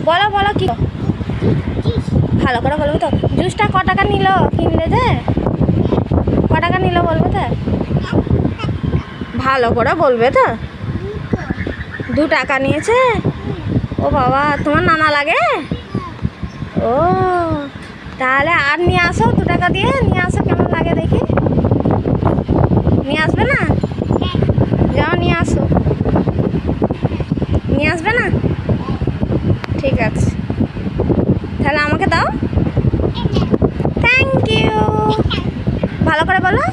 বলো বলো কি ভালো করে বলবে তো। জুসটা ক টাকা নিল কিনলে যে? ক টাকা নিল বলবে তো? ভালো করে বলবে তো। 2 টাকা নিয়েছে। ও বাবা, তোমার নানা লাগে? ও তাহলে আর নিয়ে আসো, 2 টাকা দিয়ে নিয়ে আসো, কেমন লাগে দেখি। নিয়ে আসবে না? যাও নিয়ে আসো। নিয়ে আসবে না? ঠিক আছে, তাহলে আমাকে দাও। Thank you. ভালো করে বলো।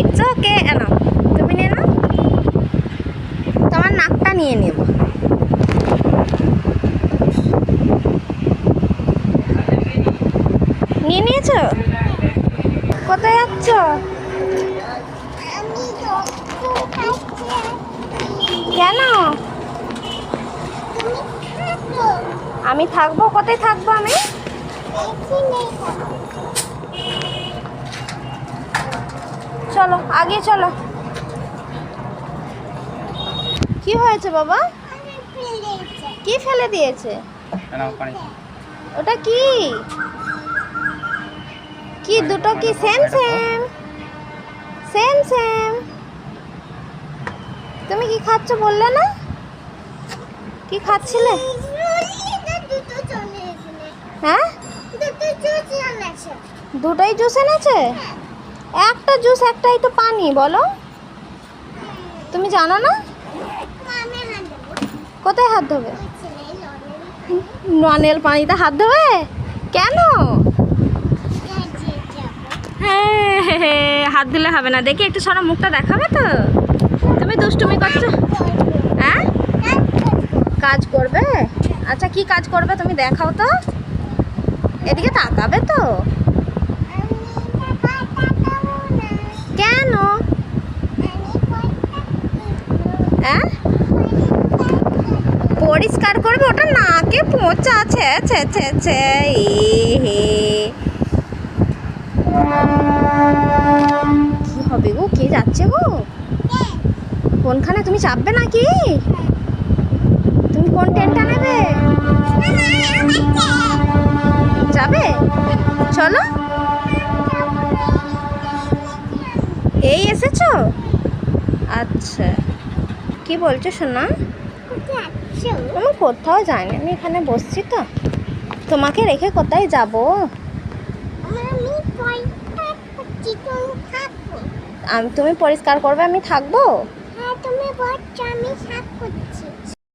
It's okay. নাও, তুমি নিয়ে নাও। তোমার নাকটা নিয়ে নেব। নিয়ে নিয়েছো? কোথায় যাচ্ছ? কেন? আমি থাকবো? কোথায় থাকবো আমি? চলো আগে চলো। কি হয়েছে বাবা? কি ফেলে দিয়েছে? ওটা কি? কি দুটো কি সেম সেম? Same same. তুমি কি খাচ্ছ বললে না? কি খাচ্ছিলে? হ্যাঁ, দুটোই জুস এনেছে। একটা জুস একটাই তো পানি, বলো। তুমি জানো না? কোথায় হাত ধোবে? নলের পানিতে হাত ধোবে? কেন? হ্যাঁ, হাত দিলে হবে না। দেখি একটু সরা, মুখটা দেখাবে তো। তুমি দুষ্টুমি করছো? হ্যাঁ, কাজ করবে? আচ্ছা, কি কাজ করবে তুমি দেখাও তো। এদিকে তাকাবে তো। কেন? হ্যাঁ, পরিষ্কার করবে? ওটা নাকে পোঁচা আছে। ছে ছে ছে। কি হবে গো? কে যাচ্ছে গো? কোনখানে? তুমি চাপবে নাকি? তুমি কোন ট্রেনটা নেবে? যাবে? চলো। এই এসেছো? আচ্ছা, কি বলছো সোনা? আমি কোথাও যাইনি, আমি এখানে বসছি তো। তোমাকে রেখে কোথায় যাব? তুমি পরিষ্কার করবে, আমি থাকবো।